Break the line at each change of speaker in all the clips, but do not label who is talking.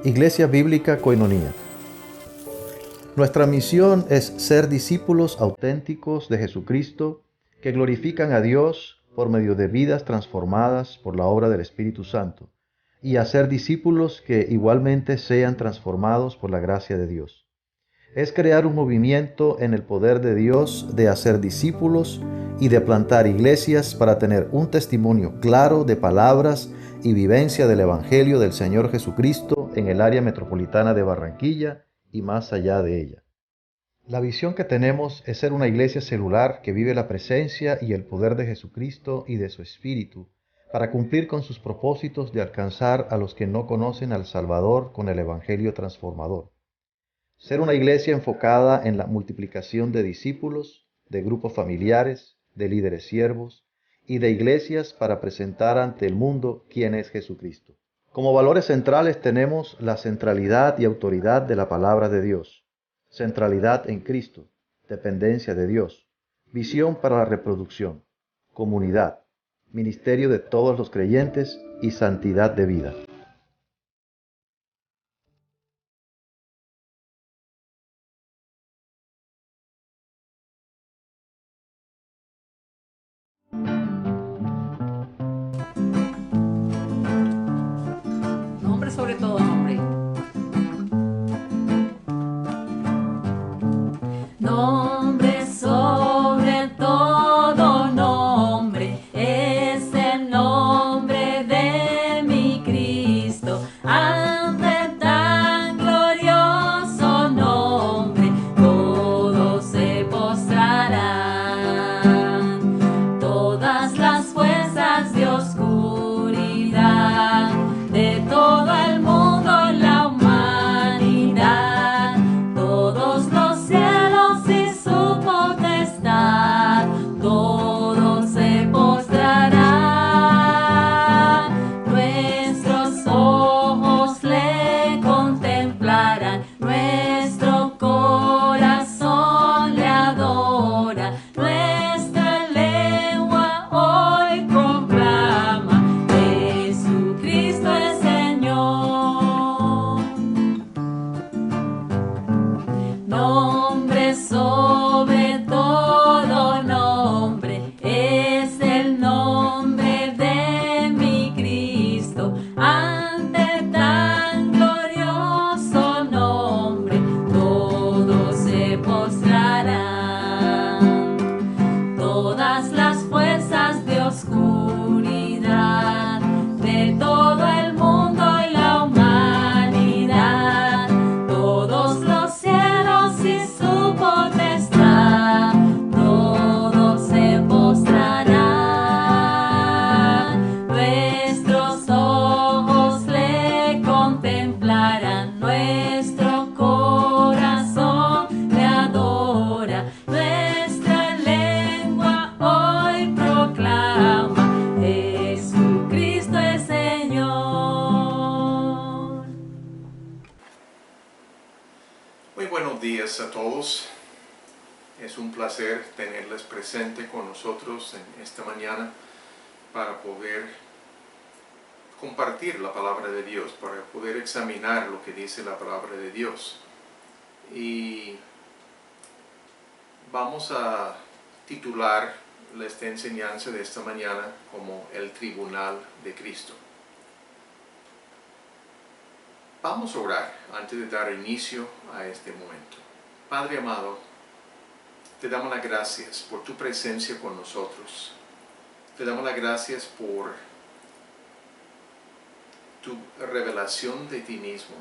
Iglesia Bíblica Koinonia. Nuestra misión es ser discípulos auténticos de Jesucristo que glorifican a Dios por medio de vidas transformadas por la obra del Espíritu Santo y hacer discípulos que igualmente sean transformados por la gracia de Dios. Es crear un movimiento en el poder de Dios de hacer discípulos y de plantar iglesias para tener un testimonio claro de palabras y vivencia del Evangelio del Señor Jesucristo en el área metropolitana de Barranquilla y más allá de ella. La visión que tenemos es ser una iglesia celular que vive la presencia y el poder de Jesucristo y de su Espíritu para cumplir con sus propósitos de alcanzar a los que no conocen al Salvador con el Evangelio transformador. Ser una iglesia enfocada en la multiplicación de discípulos, de grupos familiares, de líderes siervos y de iglesias para presentar ante el mundo quién es Jesucristo. Como valores centrales tenemos la centralidad y autoridad de la palabra de Dios, centralidad en Cristo, dependencia de Dios, visión para la reproducción, comunidad, ministerio de todos los creyentes y santidad de vida.
Nombre sobre todo nombre. Nombre sobre todo nombre, es el nombre de mi Cristo. Ante tan glorioso nombre, todos se postrarán. Todas las fuerzas de oscuridad, de todo el mundo y la humanidad, todos los cielos y su potestad, todos se postrarán. Nuestros ojos le contemplarán, nuestro corazón le adora, nuestra lengua hoy proclama: Jesucristo es Señor. Nombre sobre todo nombre, es el nombre de mi Cristo. Ante tan glorioso nombre, todos se postrarán. Todas las fuerzas de oscuridad, de todo el mundo y la humanidad, todos los cielos y su potestad, todos se postrarán. Nuestros ojos le contemplarán, nuestro corazón le adora, nuestra lengua hoy proclama: Jesucristo es Señor.
Muy buenos días a todos. Es un placer tenerles presente con nosotros en esta mañana para poder compartir la palabra de Dios, para poder examinar lo que dice la palabra de Dios. Y vamos a titular esta enseñanza de esta mañana como el Tribunal de Cristo. Vamos a orar antes de dar inicio a este momento. Padre amado, te damos las gracias por tu presencia con nosotros. Te damos las gracias por tu revelación de ti mismo,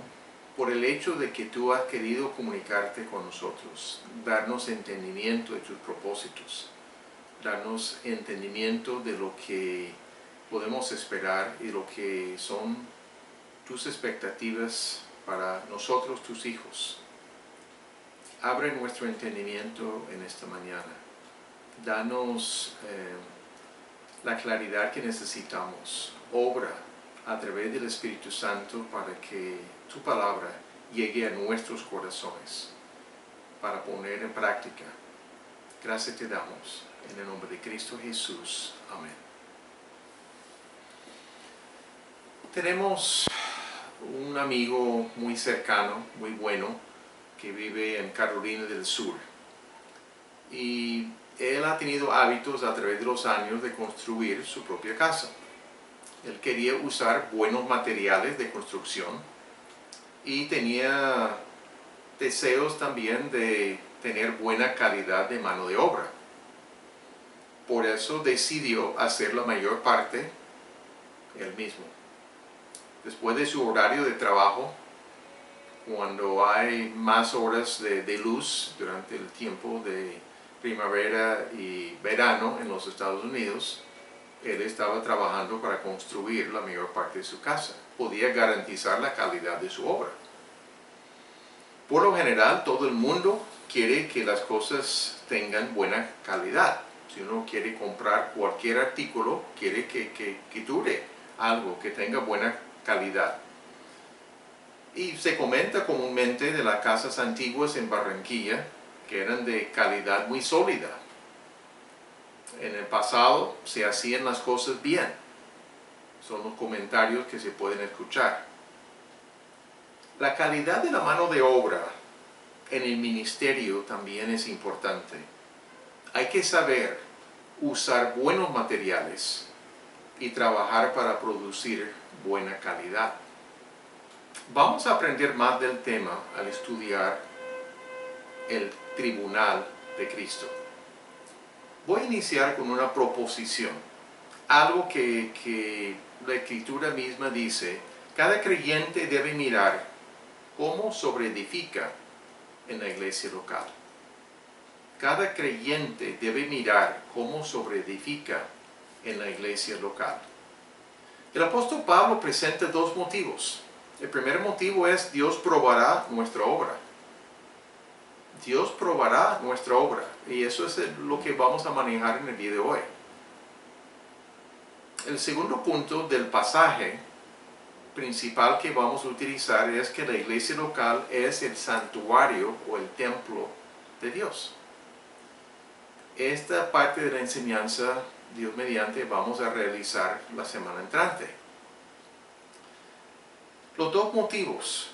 por el hecho de que tú has querido comunicarte con nosotros, darnos entendimiento de tus propósitos, darnos entendimiento de lo que podemos esperar y lo que son tus expectativas para nosotros, tus hijos. Abre nuestro entendimiento en esta mañana. Danos la claridad que necesitamos. Obra a través del Espíritu Santo para que tu palabra llegue a nuestros corazones, para poner en práctica. Gracias te damos. En el nombre de Cristo Jesús. Amén. Tenemos un amigo muy cercano, muy bueno, que vive en Carolina del Sur. Y él ha tenido hábitos a través de los años de construir su propia casa. Él quería usar buenos materiales de construcción y tenía deseos también de tener buena calidad de mano de obra. Por eso decidió hacer la mayor parte él mismo. Después de su horario de trabajo, cuando hay más horas de luz durante el tiempo de primavera y verano en los Estados Unidos, él estaba trabajando para construir la mayor parte de su casa. Podía garantizar la calidad de su obra. Por lo general, todo el mundo quiere que las cosas tengan buena calidad. Si uno quiere comprar cualquier artículo, quiere que dure algo, que tenga buena calidad. Y se comenta comúnmente de las casas antiguas en Barranquilla, que eran de calidad muy sólida. En el pasado se hacían las cosas bien. Son los comentarios que se pueden escuchar. La calidad de la mano de obra en el ministerio también es importante. Hay que saber usar buenos materiales y trabajar para producir buena calidad. Vamos a aprender más del tema al estudiar el tribunal de Cristo. Voy a iniciar con una proposición, algo que la Escritura misma dice: cada creyente debe mirar cómo sobreedifica en la iglesia local. Cada creyente debe mirar cómo sobreedifica en la iglesia local. El apóstol Pablo presenta dos motivos. El primer motivo es: Dios probará nuestra obra. Dios probará nuestra obra. Y eso es lo que vamos a manejar en el día de hoy. El segundo punto del pasaje principal que vamos a utilizar es que la iglesia local es el santuario o el templo de Dios. Esta parte de la enseñanza, Dios mediante, vamos a realizar la semana entrante. Los dos motivos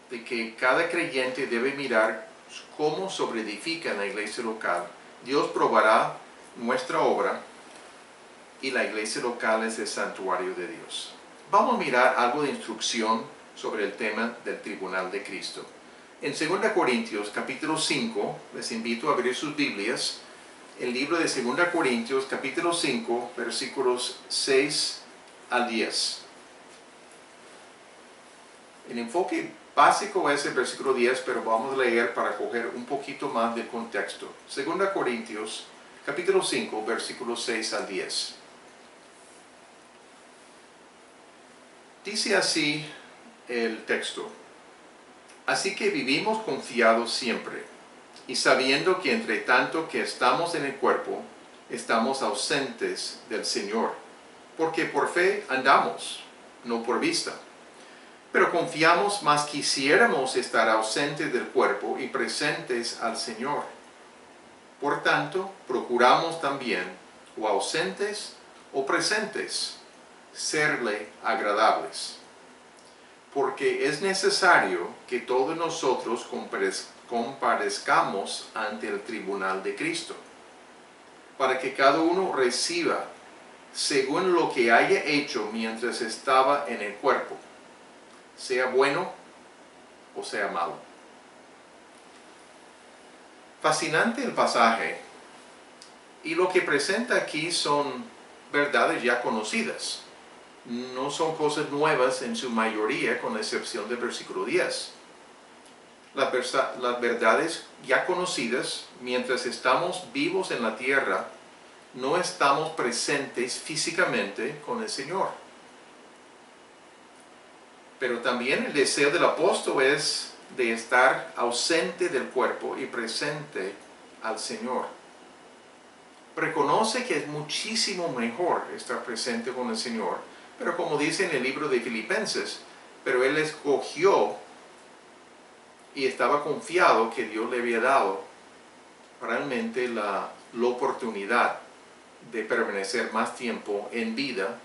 de que cada creyente debe mirar cómo sobreedifica en la iglesia local. Dios probará nuestra obra y la iglesia local es el santuario de Dios. Vamos a mirar algo de instrucción sobre el tema del tribunal de Cristo. En 2 Corintios capítulo 5, les invito a abrir sus Biblias, el libro de 2 Corintios capítulo 5, versículos 6 al 10. El enfoque básico es el versículo 10, pero vamos a leer para coger un poquito más del contexto. 2 Corintios capítulo 5, versículos 6 al 10. Dice así el texto: así que vivimos confiados siempre, y sabiendo que entre tanto que estamos en el cuerpo, estamos ausentes del Señor, porque por fe andamos, no por vista. Pero confiamos, más quisiéramos estar ausentes del cuerpo y presentes al Señor. Por tanto, procuramos también, o ausentes o presentes, serle agradables. Porque es necesario que todos nosotros comparezcamos ante el tribunal de Cristo, para que cada uno reciba según lo que haya hecho mientras estaba en el cuerpo, sea bueno o sea malo. Fascinante el pasaje, y lo que presenta aquí son verdades ya conocidas. No son cosas nuevas en su mayoría, con la excepción del versículo 10. Las verdades ya conocidas: mientras estamos vivos en la tierra, no estamos presentes físicamente con el Señor. Pero también el deseo del apóstol es de estar ausente del cuerpo y presente al Señor. Reconoce que es muchísimo mejor estar presente con el Señor, pero como dice en el libro de Filipenses, pero él escogió y estaba confiado que Dios le había dado realmente la oportunidad de permanecer más tiempo en vida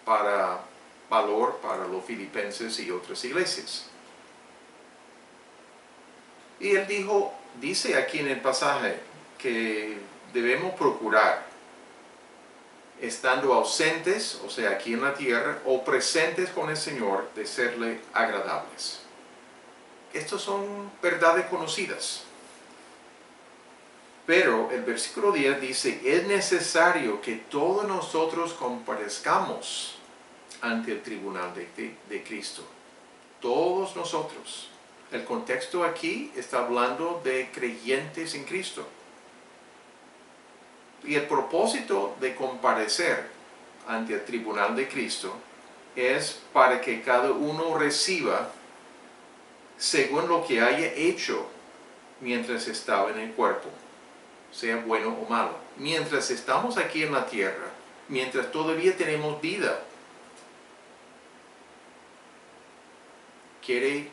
para valor para los filipenses y otras iglesias. Y él dice aquí en el pasaje que debemos procurar, estando ausentes, o sea, aquí en la tierra, o presentes con el Señor, de serle agradables. Estas son verdades conocidas. Pero el versículo 10 dice, es necesario que todos nosotros comparezcamos ante el tribunal de Cristo. Todos nosotros. El contexto aquí está hablando de creyentes en Cristo. Y el propósito de comparecer ante el tribunal de Cristo es para que cada uno reciba según lo que haya hecho mientras estaba en el cuerpo, sea bueno o malo. Mientras estamos aquí en la tierra, mientras todavía tenemos vida, quiere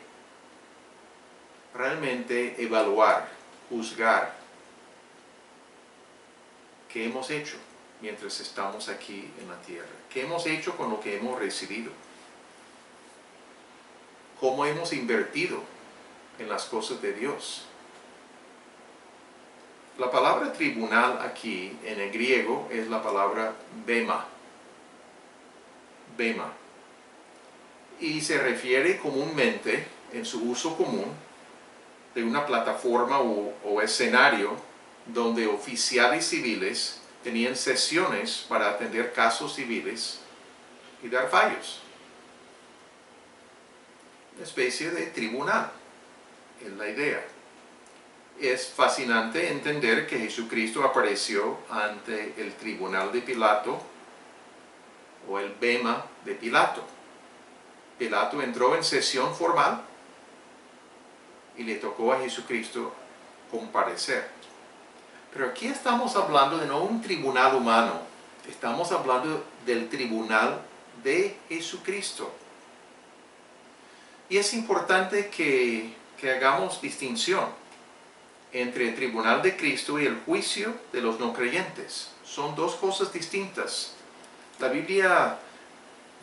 realmente evaluar, juzgar qué hemos hecho mientras estamos aquí en la tierra. ¿Qué hemos hecho con lo que hemos recibido? ¿Cómo hemos invertido en las cosas de Dios? La palabra tribunal aquí en el griego es la palabra bema. Bema. Y se refiere comúnmente, en su uso común, de una plataforma o escenario donde oficiales civiles tenían sesiones para atender casos civiles y dar fallos. Una especie de tribunal, es la idea. Es fascinante entender que Jesucristo apareció ante el tribunal de Pilato, o el bema de Pilato. Pilato entró en sesión formal y le tocó a Jesucristo comparecer. Pero aquí estamos hablando de no un tribunal humano, estamos hablando del tribunal de Jesucristo. Y es importante que hagamos distinción entre el tribunal de Cristo y el juicio de los no creyentes. Son dos cosas distintas. La Biblia,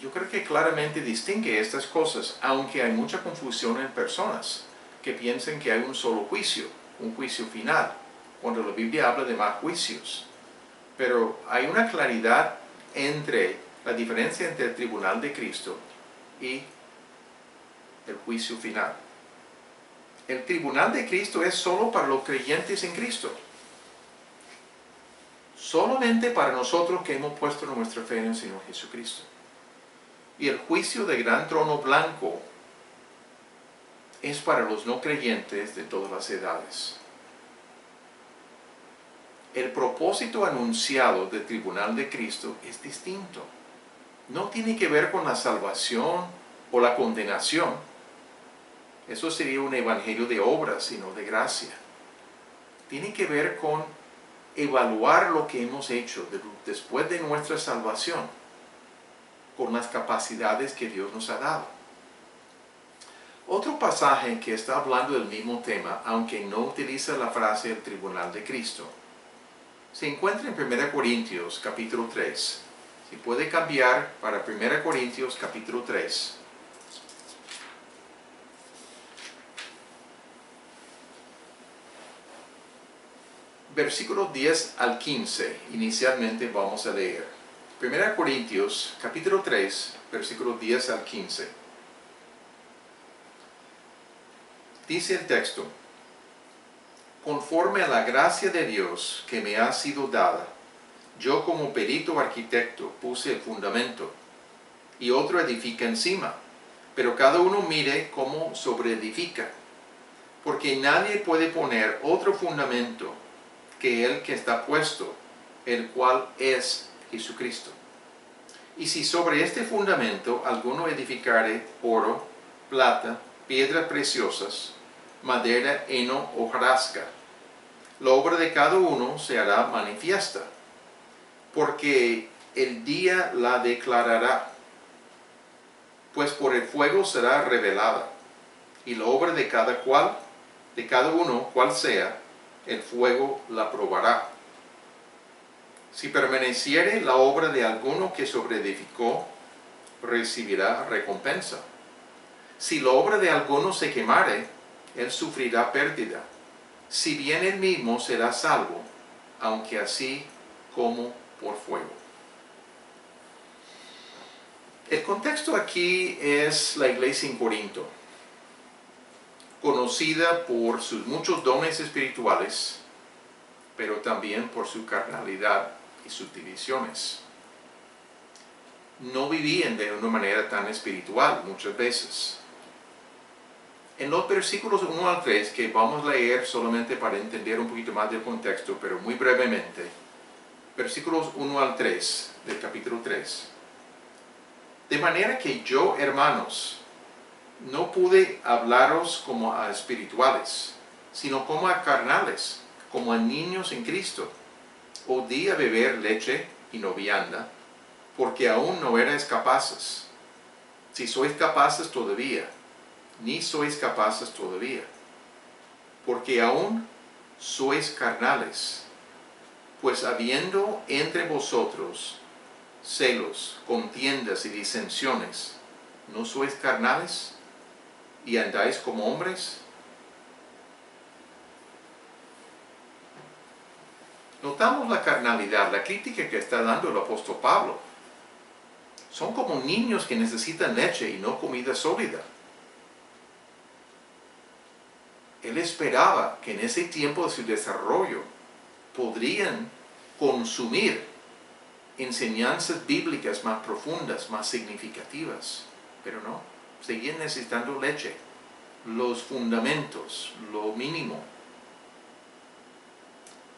yo creo que claramente distingue estas cosas, aunque hay mucha confusión en personas que piensan que hay un solo juicio, un juicio final, cuando la Biblia habla de más juicios. Pero hay una claridad entre la diferencia entre el tribunal de Cristo y el juicio final. El tribunal de Cristo es solo para los creyentes en Cristo. Solamente para nosotros que hemos puesto nuestra fe en el Señor Jesucristo. Y el juicio del gran trono blanco es para los no creyentes de todas las edades. El propósito anunciado del tribunal de Cristo es distinto. No tiene que ver con la salvación o la condenación. Eso sería un evangelio de obras y no de gracia. Tiene que ver con evaluar lo que hemos hecho después de nuestra salvación, con las capacidades que Dios nos ha dado. Otro pasaje que está hablando del mismo tema, aunque no utiliza la frase del tribunal de Cristo, se encuentra en 1 Corintios capítulo 3. Si puede cambiar para 1 Corintios capítulo 3. Versículos 10 al 15, inicialmente vamos a leer. 1 Corintios capítulo 3, versículos 10 al 15. Dice el texto: conforme a la gracia de Dios que me ha sido dada, yo como perito arquitecto puse el fundamento, y otro edifica encima, pero cada uno mire cómo sobreedifica, porque nadie puede poner otro fundamento que el que está puesto, el cual es Jesucristo. Y si sobre este fundamento alguno edificare oro, plata, piedras preciosas, madera, heno, hojarasca, la obra de cada uno se hará manifiesta, porque el día la declarará, pues por el fuego será revelada, y la obra de cada uno, cual sea, el fuego la probará. Si permaneciere la obra de alguno que sobreedificó, recibirá recompensa. Si la obra de alguno se quemare, él sufrirá pérdida. Si bien él mismo será salvo, aunque así como por fuego. El contexto aquí es la iglesia en Corinto, conocida por sus muchos dones espirituales, pero también por su carnalidad y sus divisiones. No vivían de una manera tan espiritual muchas veces. En los versículos 1 al 3, que vamos a leer solamente para entender un poquito más del contexto, pero muy brevemente, versículos 1 al 3 del capítulo 3. De manera que yo, hermanos, no pude hablaros como a espirituales, sino como a carnales, como a niños en Cristo. Podía beber leche y no vianda, porque aún no erais capaces. Si sois capaces todavía, ni sois capaces todavía, porque aún sois carnales. Pues habiendo entre vosotros celos, contiendas y disensiones, ¿no sois carnales y andáis como hombres? Notamos la carnalidad, la crítica que está dando el apóstol Pablo. Son como niños que necesitan leche y no comida sólida. Él esperaba que en ese tiempo de su desarrollo podrían consumir enseñanzas bíblicas más profundas, más significativas, pero no, seguían necesitando leche, los fundamentos, lo mínimo.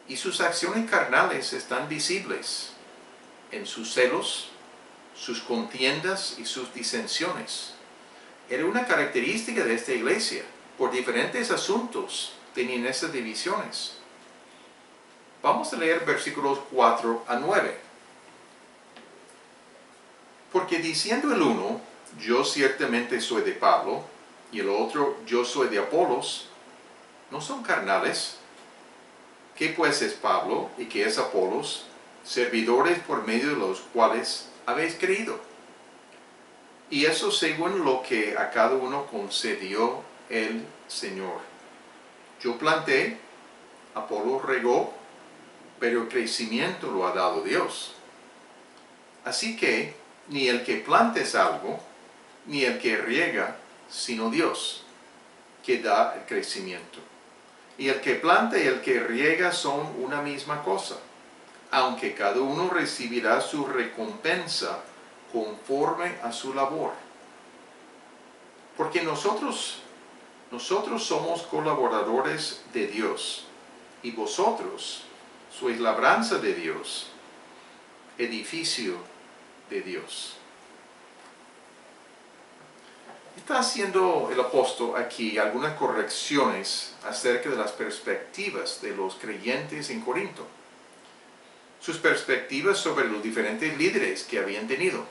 Y sus acciones carnales están visibles en sus celos, sus contiendas y sus disensiones. Era una característica de esta iglesia. Por diferentes asuntos tenían esas divisiones. Vamos a leer versículos 4 a 9. Porque diciendo el uno, yo ciertamente soy de Pablo, y el otro, yo soy de Apolos, ¿no son carnales? ¿Qué pues es Pablo y qué es Apolos? Servidores por medio de los cuales habéis creído. Y eso según lo que a cada uno concedió el Señor. Yo planté, Apolo regó, pero el crecimiento lo ha dado Dios. Así que ni el que planta es algo, ni el que riega, sino Dios, que da el crecimiento. Y el que planta y el que riega son una misma cosa, aunque cada uno recibirá su recompensa conforme a su labor. Porque nosotros somos colaboradores de Dios, y vosotros sois labranza de Dios, edificio de Dios. Está haciendo el apóstol aquí algunas correcciones acerca de las perspectivas de los creyentes en Corinto. Sus perspectivas sobre los diferentes líderes que habían tenido.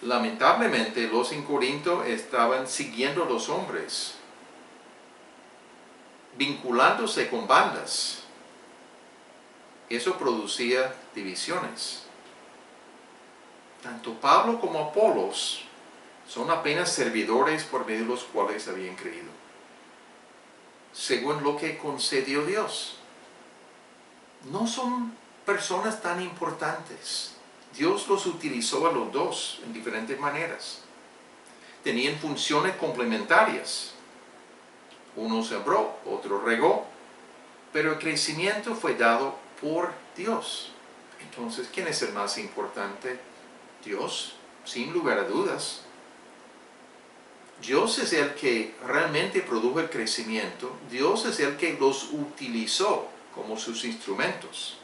Lamentablemente, los en Corinto estaban siguiendo a los hombres, vinculándose con bandas. Eso producía divisiones. Tanto Pablo como Apolos son apenas servidores por medio de los cuales habían creído, según lo que concedió Dios. No son personas tan importantes. Dios los utilizó a los dos en diferentes maneras. Tenían funciones complementarias. Uno sembró, otro regó, pero el crecimiento fue dado por Dios. Entonces, ¿quién es el más importante? Dios, sin lugar a dudas. Dios es el que realmente produjo el crecimiento. Dios es el que los utilizó como sus instrumentos.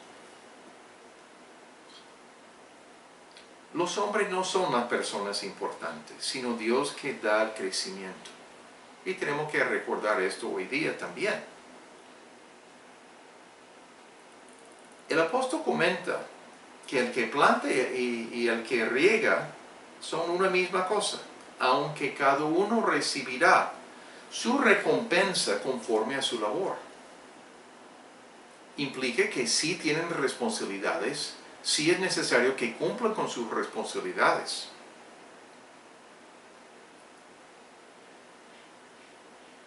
Los hombres no son las personas importantes, sino Dios que da el crecimiento. Y tenemos que recordar esto hoy día también. El apóstol comenta que el que planta y el que riega son una misma cosa, aunque cada uno recibirá su recompensa conforme a su labor. Implica que sí tienen responsabilidades, sí es necesario que cumplan con sus responsabilidades.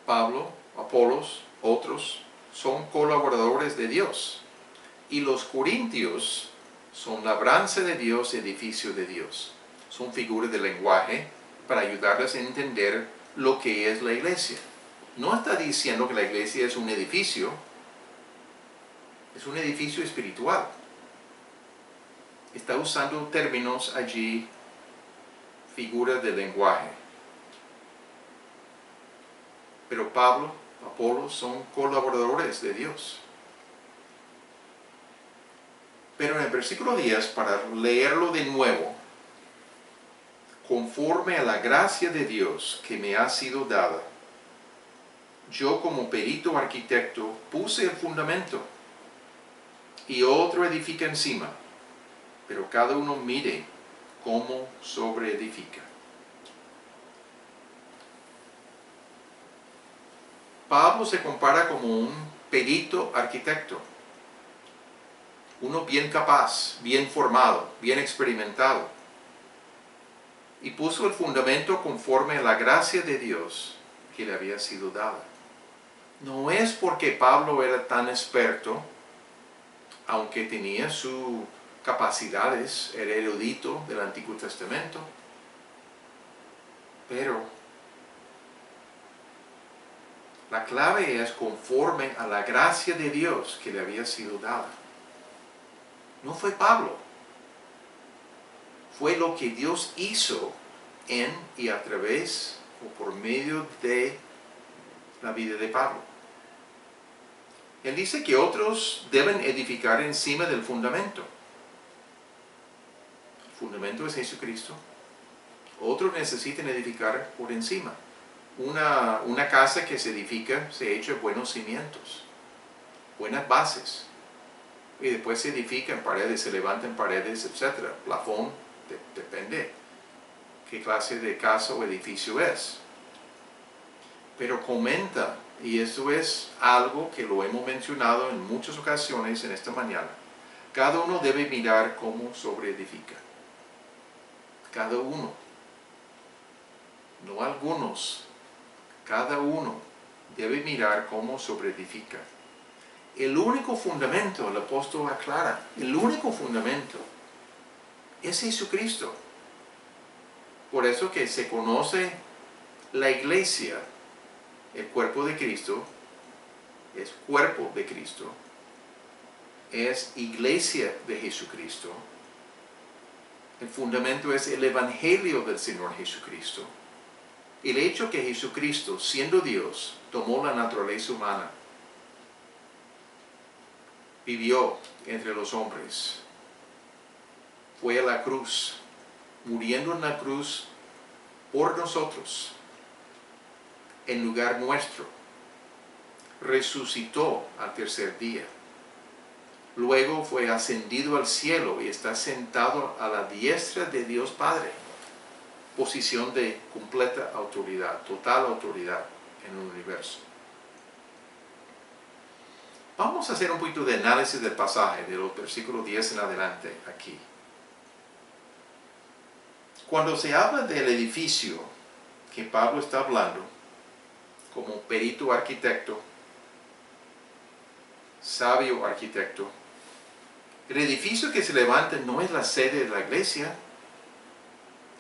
Pablo, Apolos, otros, son colaboradores de Dios. Y los corintios son labranza de Dios, edificio de Dios. Son figuras de lenguaje para ayudarles a entender lo que es la iglesia. No está diciendo que la iglesia es un edificio espiritual. Está usando términos allí, figuras de lenguaje. Pero Pablo, Apolos son colaboradores de Dios. Pero en el versículo 10, para leerlo de nuevo, conforme a la gracia de Dios que me ha sido dada, yo como perito arquitecto puse el fundamento y otro edifica encima, pero cada uno mire cómo sobreedifica. Pablo se compara como un perito arquitecto, uno bien capaz, bien formado, bien experimentado, y puso el fundamento conforme a la gracia de Dios que le había sido dada. No es porque Pablo era tan experto, aunque tenía sus capacidades, era erudito del Antiguo Testamento, pero la clave es conforme a la gracia de Dios que le había sido dada. No fue Pablo, fue lo que Dios hizo en y a través o por medio de la vida de Pablo. Él dice que otros deben edificar encima del fundamento. El fundamento es Jesucristo. Otros necesitan edificar por encima. Una casa que se edifica se echa buenos cimientos, buenas bases. Y después se edifican paredes, se levantan paredes, etc. Plafón, depende qué clase de casa o edificio es. Pero comenta, y eso es algo que lo hemos mencionado en muchas ocasiones en esta mañana, cada uno debe mirar cómo sobreedifica. Cada uno. No algunos. Cada uno debe mirar cómo sobreedifica. El único fundamento, el apóstol aclara, el único fundamento es Jesucristo. Por eso que se conoce la iglesia, el cuerpo de Cristo, es cuerpo de Cristo, es iglesia de Jesucristo. El fundamento es el evangelio del Señor Jesucristo. El hecho que Jesucristo, siendo Dios, tomó la naturaleza humana, vivió entre los hombres, fue a la cruz, muriendo en la cruz por nosotros, en lugar nuestro, resucitó al tercer día, luego fue ascendido al cielo y está sentado a la diestra de Dios Padre, posición de completa autoridad, total autoridad en el universo. Vamos a hacer un poquito de análisis del pasaje, de los versículos 10 en adelante aquí. Cuando se habla del edificio que Pablo está hablando, como perito arquitecto, sabio arquitecto, el edificio que se levanta no es la sede de la iglesia,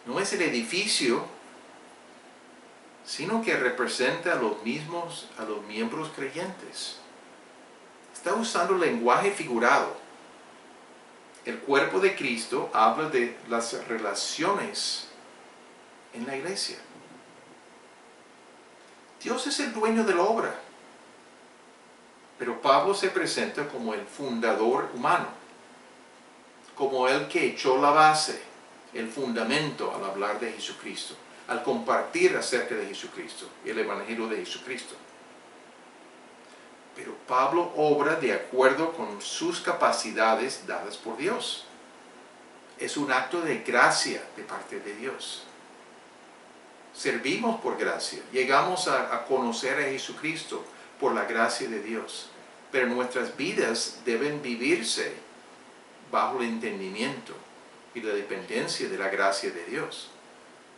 no es el edificio, sino que representa a los miembros creyentes. Está usando lenguaje figurado. El cuerpo de Cristo habla de las relaciones en la iglesia. Dios es el dueño de la obra, pero Pablo se presenta como el fundador humano, como el que echó la base, el fundamento al hablar de Jesucristo, al compartir acerca de Jesucristo y el evangelio de Jesucristo. Pero Pablo obra de acuerdo con sus capacidades dadas por Dios. Es un acto de gracia de parte de Dios. Servimos por gracia. Llegamos a conocer a Jesucristo por la gracia de Dios. Pero nuestras vidas deben vivirse bajo el entendimiento y la dependencia de la gracia de Dios.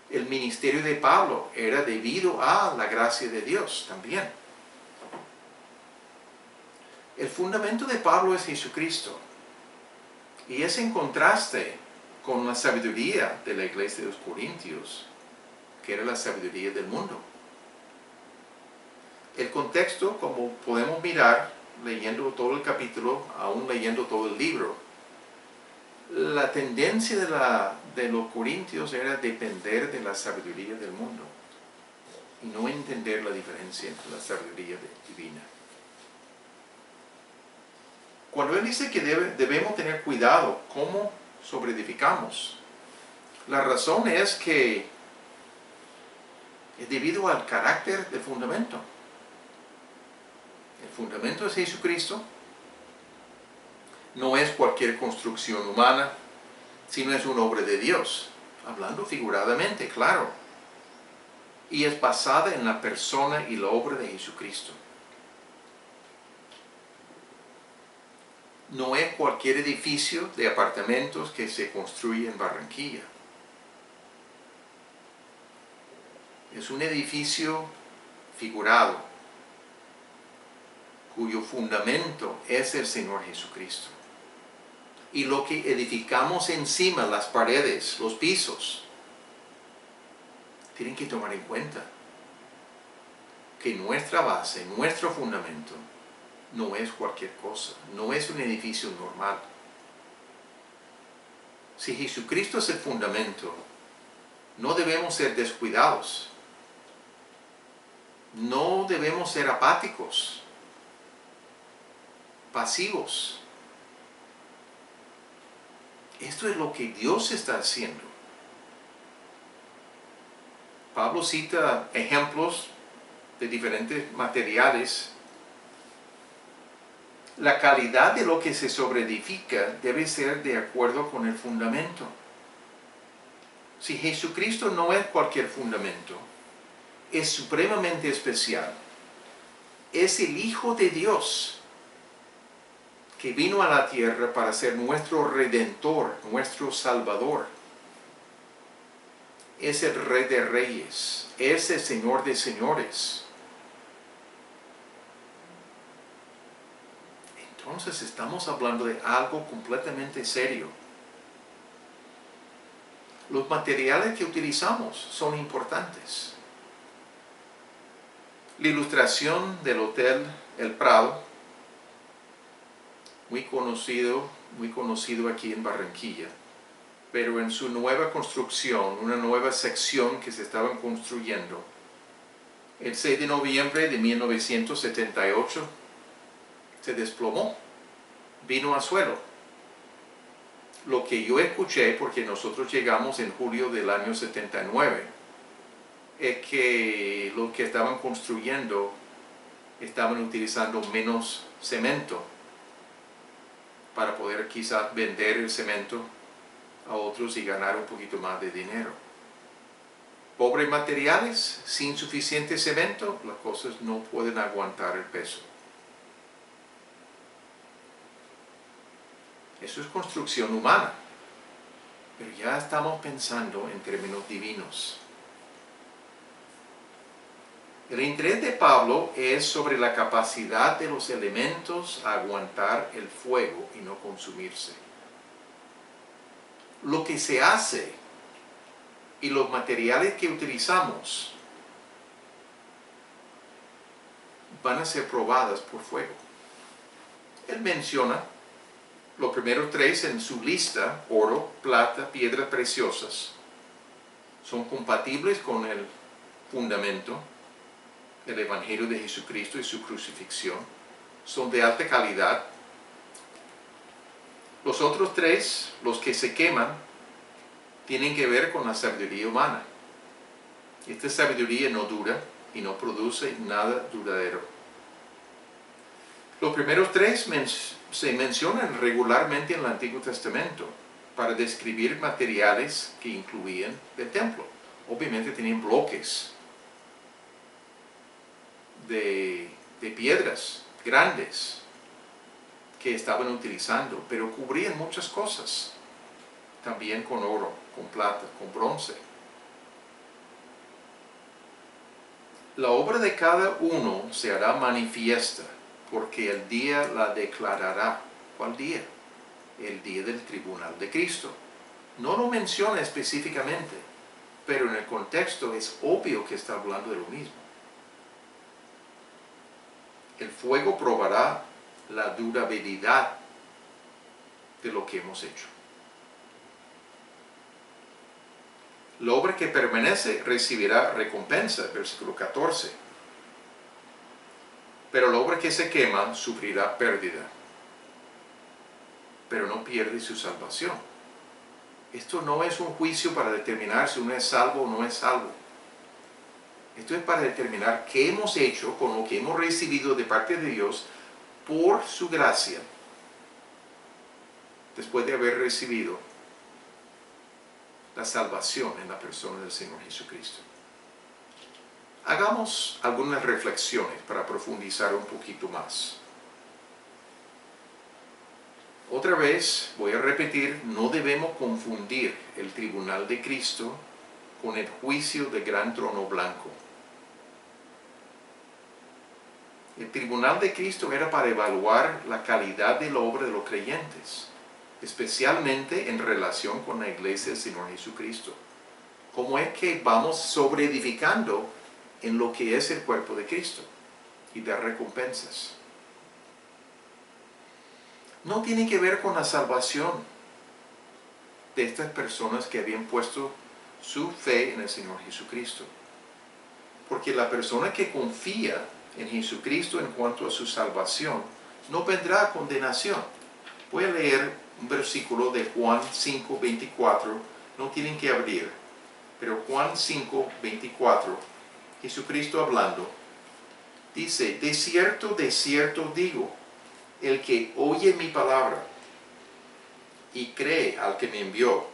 El ministerio de Pablo era debido a la gracia de Dios también. El fundamento de Pablo es Jesucristo. Y es en contraste con la sabiduría de la iglesia de los Corintios, que era la sabiduría del mundo. El contexto, como podemos mirar leyendo todo el capítulo, aún leyendo todo el libro, la tendencia de los corintios era depender de la sabiduría del mundo y no entender la diferencia entre la sabiduría divina. Cuando él dice que debemos tener cuidado cómo sobreedificamos, la razón es que es debido al carácter del fundamento. El fundamento es Jesucristo. No es cualquier construcción humana, sino es una obra de Dios, hablando figuradamente, claro. Y es basada en la persona y la obra de Jesucristo. No es cualquier edificio de apartamentos que se construye en Barranquilla. Es un edificio figurado, cuyo fundamento es el Señor Jesucristo. Y lo que edificamos encima, las paredes, los pisos, tienen que tomar en cuenta que nuestra base, nuestro fundamento, no es cualquier cosa, no es un edificio normal. Si Jesucristo es el fundamento, no debemos ser descuidados, no debemos ser apáticos, pasivos. Esto es lo que Dios está haciendo. Pablo cita ejemplos de diferentes materiales. La calidad de lo que se sobreedifica debe ser de acuerdo con el fundamento. Si Jesucristo no es cualquier fundamento, es supremamente especial. Es el Hijo de Dios que vino a la tierra para ser nuestro Redentor, nuestro Salvador. Es el Rey de Reyes, es el Señor de Señores. Entonces estamos hablando de algo completamente serio. Los materiales que utilizamos son importantes. La ilustración del Hotel El Prado, muy conocido aquí en Barranquilla, pero en su nueva construcción, una nueva sección que se estaban construyendo, el 6 de noviembre de 1978 se desplomó, vino al suelo. Lo que yo escuché, porque nosotros llegamos en julio del año 79, es que los que estaban construyendo estaban utilizando menos cemento para poder quizás vender el cemento a otros y ganar un poquito más de dinero. Pobres materiales, sin suficiente cemento, las cosas no pueden aguantar el peso. Eso es construcción humana, pero ya estamos pensando en términos divinos. El interés de Pablo es sobre la capacidad de los elementos a aguantar el fuego y no consumirse. Lo que se hace y los materiales que utilizamos van a ser probadas por fuego. Él menciona los primeros tres en su lista: oro, plata, piedras preciosas. Son compatibles con el fundamento, el Evangelio de Jesucristo y su crucifixión. Son de alta calidad. Los otros tres, los que se queman, tienen que ver con la sabiduría humana. Esta sabiduría no dura y no produce nada duradero. Los primeros tres se mencionan regularmente en el Antiguo Testamento para describir materiales que incluían el templo. Obviamente tenían bloques de piedras grandes que estaban utilizando, pero cubrían muchas cosas, también con oro, con plata, con bronce. La obra de cada uno se hará manifiesta, porque el día la declarará. ¿Cuál día? El día del tribunal de Cristo. No lo menciona específicamente, pero en el contexto es obvio que está hablando de lo mismo. El fuego probará la durabilidad de lo que hemos hecho. La obra que permanece recibirá recompensa, versículo 14. Pero la obra que se quema sufrirá pérdida, pero no pierde su salvación. Esto no es un juicio para determinar si uno es salvo o no es salvo. Esto es para determinar qué hemos hecho con lo que hemos recibido de parte de Dios por su gracia, después de haber recibido la salvación en la persona del Señor Jesucristo. Hagamos algunas reflexiones para profundizar un poquito más. Otra vez, voy a repetir, no debemos confundir el tribunal de Cristo con el juicio del gran trono blanco. El tribunal de Cristo era para evaluar la calidad de la obra de los creyentes, especialmente en relación con la iglesia del Señor Jesucristo. Cómo es que vamos sobreedificando en lo que es el cuerpo de Cristo y dar recompensas. No tiene que ver con la salvación de estas personas que habían puesto su fe en el Señor Jesucristo. Porque la persona que confía en Jesucristo en cuanto a su salvación no vendrá a condenación. Voy a leer un versículo de Juan 5:24, no tienen que abrir, pero Juan 5:24, Jesucristo hablando, dice: de cierto digo, el que oye mi palabra y cree al que me envió,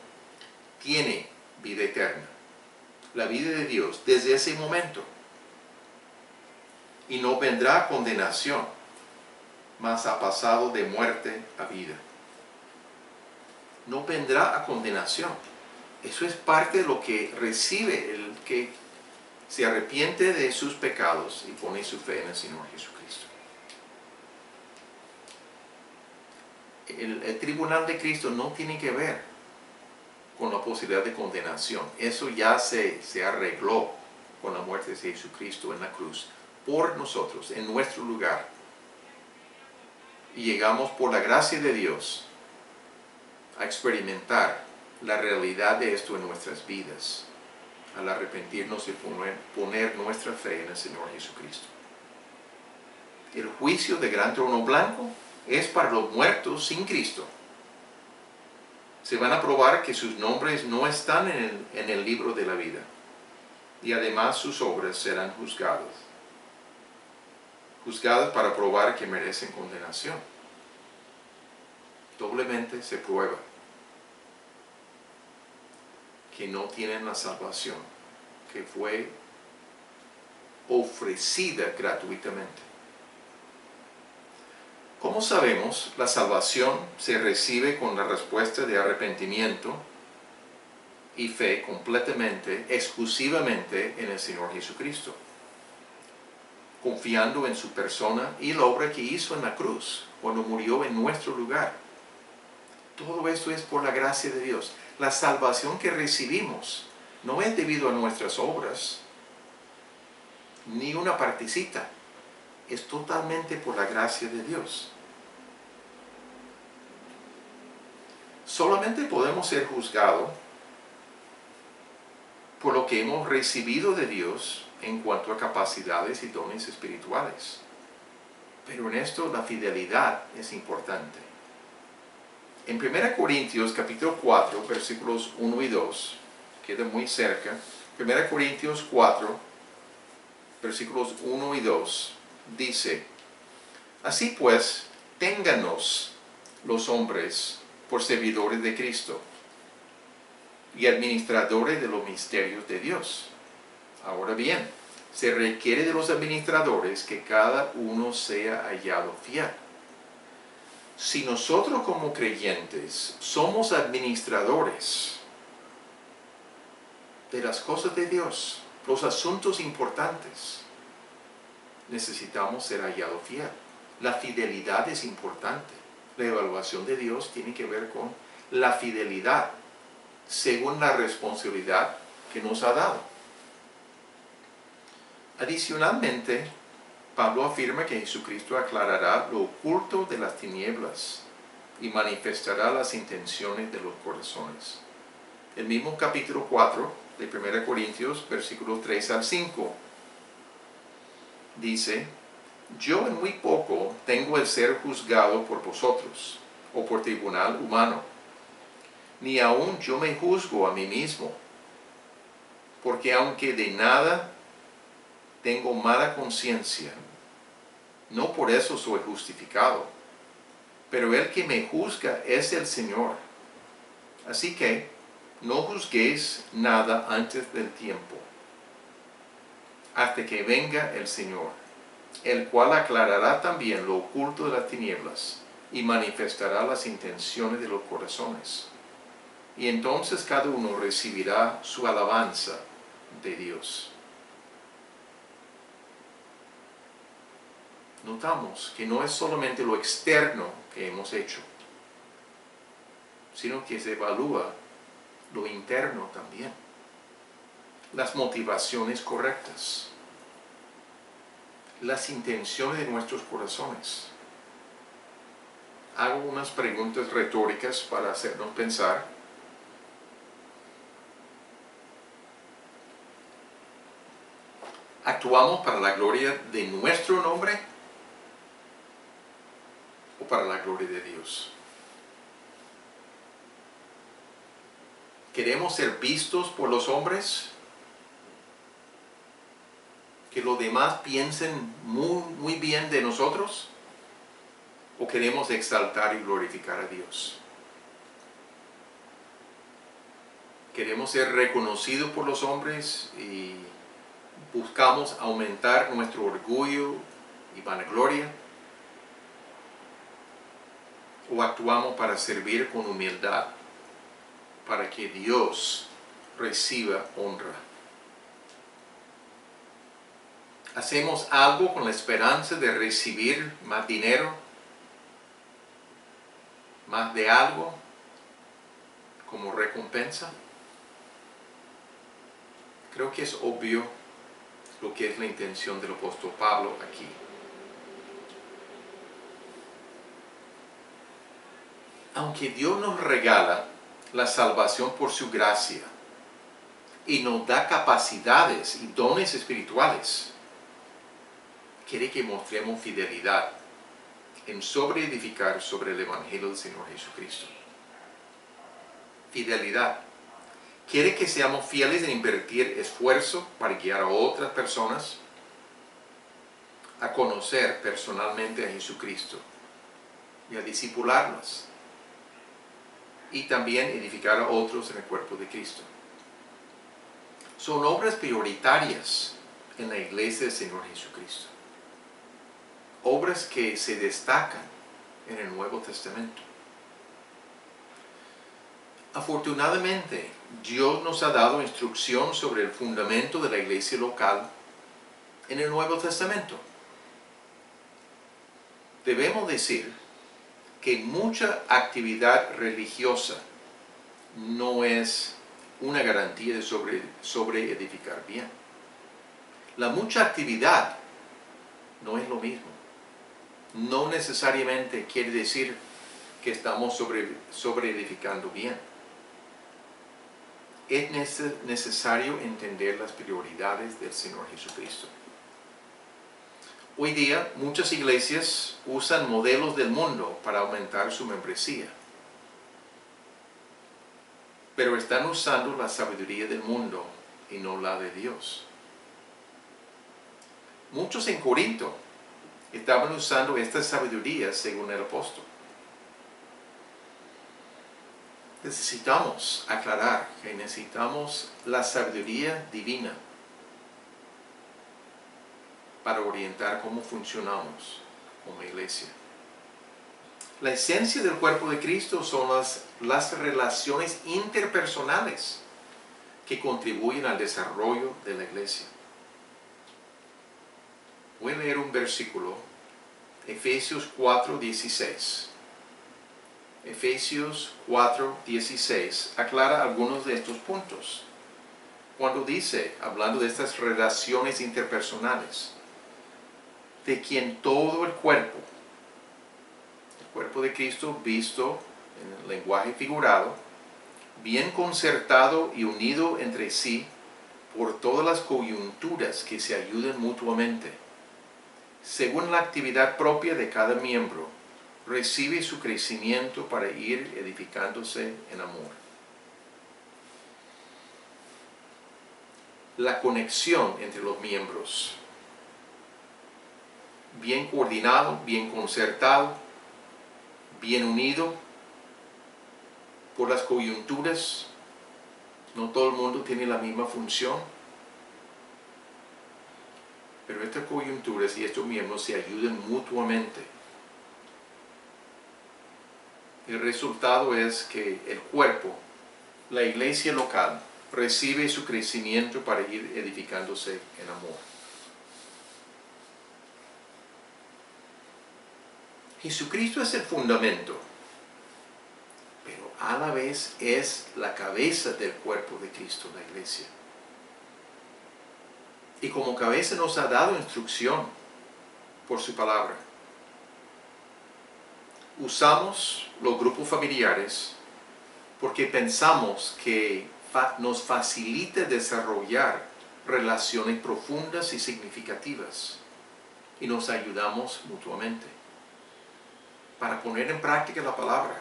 tiene vida eterna, la vida de Dios desde ese momento, y no vendrá a condenación, mas ha pasado de muerte a vida. No vendrá a condenación. Eso es parte de lo que recibe el que se arrepiente de sus pecados y pone su fe en el Señor Jesucristo. El tribunal de Cristo no tiene que ver con la posibilidad de condenación. Eso ya se arregló con la muerte de Jesucristo en la cruz, por nosotros, en nuestro lugar. Y llegamos por la gracia de Dios a experimentar la realidad de esto en nuestras vidas, al arrepentirnos y poner nuestra fe en el Señor Jesucristo. El juicio del gran trono blanco es para los muertos sin Cristo. Se van a probar que sus nombres no están en el libro de la vida, y además sus obras serán juzgadas para probar que merecen condenación. Doblemente se prueba que no tienen la salvación que fue ofrecida gratuitamente. Como sabemos, la salvación se recibe con la respuesta de arrepentimiento y fe completamente, exclusivamente en el Señor Jesucristo, confiando en su persona y la obra que hizo en la cruz, cuando murió en nuestro lugar. Todo esto es por la gracia de Dios. La salvación que recibimos no es debido a nuestras obras, ni una partecita. Es totalmente por la gracia de Dios. Solamente podemos ser juzgados por lo que hemos recibido de Dios en cuanto a capacidades y dones espirituales. Pero en esto la fidelidad es importante. En 1 Corintios capítulo 4, versículos 1 y 2, queda muy cerca. 1 Corintios 4, versículos 1 y 2, dice: así pues, téngannos los hombres por servidores de Cristo y administradores de los misterios de Dios. Ahora bien, se requiere de los administradores que cada uno sea hallado fiel. Si nosotros como creyentes somos administradores de las cosas de Dios, los asuntos importantes, necesitamos ser hallados fiel. La fidelidad es importante. La evaluación de Dios tiene que ver con la fidelidad según la responsabilidad que nos ha dado. Adicionalmente, Pablo afirma que Jesucristo aclarará lo oculto de las tinieblas y manifestará las intenciones de los corazones. El mismo capítulo 4 de 1 Corintios, versículos 3 al 5, dice: yo en muy poco tengo el ser juzgado por vosotros, o por tribunal humano, ni aun yo me juzgo a mí mismo, porque aunque de nada tengo mala conciencia, no por eso soy justificado, pero el que me juzga es el Señor. Así que no juzguéis nada antes del tiempo, hasta que venga el Señor, el cual aclarará también lo oculto de las tinieblas y manifestará las intenciones de los corazones. Y entonces cada uno recibirá su alabanza de Dios. Notamos que no es solamente lo externo que hemos hecho, sino que se evalúa lo interno también. Las motivaciones correctas, las intenciones de nuestros corazones. Hago unas preguntas retóricas para hacernos pensar. ¿Actuamos para la gloria de nuestro nombre o para la gloria de Dios? ¿Queremos ser vistos por los hombres? ¿Que los demás piensen muy bien de nosotros? ¿O queremos exaltar y glorificar a Dios? ¿Queremos ser reconocidos por los hombres y buscamos aumentar nuestro orgullo y vanagloria? ¿O actuamos para servir con humildad, para que Dios reciba honra? ¿Hacemos algo con la esperanza de recibir más dinero, más de algo como recompensa? Creo que es obvio lo que es la intención del apóstol Pablo aquí. Aunque Dios nos regala la salvación por su gracia y nos da capacidades y dones espirituales, quiere que mostremos fidelidad en sobreedificar sobre el Evangelio del Señor Jesucristo. Fidelidad. Quiere que seamos fieles en invertir esfuerzo para guiar a otras personas a conocer personalmente a Jesucristo y a discipularlas, y también edificar a otros en el cuerpo de Cristo. Son obras prioritarias en la iglesia del Señor Jesucristo. Obras que se destacan en el Nuevo Testamento. Afortunadamente, Dios nos ha dado instrucción sobre el fundamento de la iglesia local en el Nuevo Testamento. Debemos decir que mucha actividad religiosa no es una garantía de sobre edificar bien. La mucha actividad no es lo mismo. No necesariamente quiere decir que estamos sobre edificando bien. Es necesario entender las prioridades del Señor Jesucristo. Hoy día muchas iglesias usan modelos del mundo para aumentar su membresía, pero están usando la sabiduría del mundo y no la de Dios. Muchos en Corinto estaban usando esta sabiduría según el apóstol. Necesitamos aclarar que necesitamos la sabiduría divina para orientar cómo funcionamos como iglesia. La esencia del cuerpo de Cristo son las relaciones interpersonales que contribuyen al desarrollo de la iglesia. Voy a leer un versículo, Efesios 4:16. Efesios 4:16 aclara algunos de estos puntos. Cuando dice, hablando de estas relaciones interpersonales, de quien todo el cuerpo de Cristo visto en el lenguaje figurado, bien concertado y unido entre sí por todas las coyunturas que se ayudan mutuamente, según la actividad propia de cada miembro, recibe su crecimiento para ir edificándose en amor. La conexión entre los miembros, bien coordinado, bien concertado, bien unido por las coyunturas. No todo el mundo tiene la misma función, pero estas coyunturas y estos miembros se ayudan mutuamente. El resultado es que el cuerpo, la iglesia local, recibe su crecimiento para ir edificándose en amor. Jesucristo es el fundamento, pero a la vez es la cabeza del cuerpo de Cristo, la iglesia. Y como cabeza nos ha dado instrucción por su palabra. Usamos los grupos familiares porque pensamos que nos facilita desarrollar relaciones profundas y significativas y nos ayudamos mutuamente para poner en práctica la palabra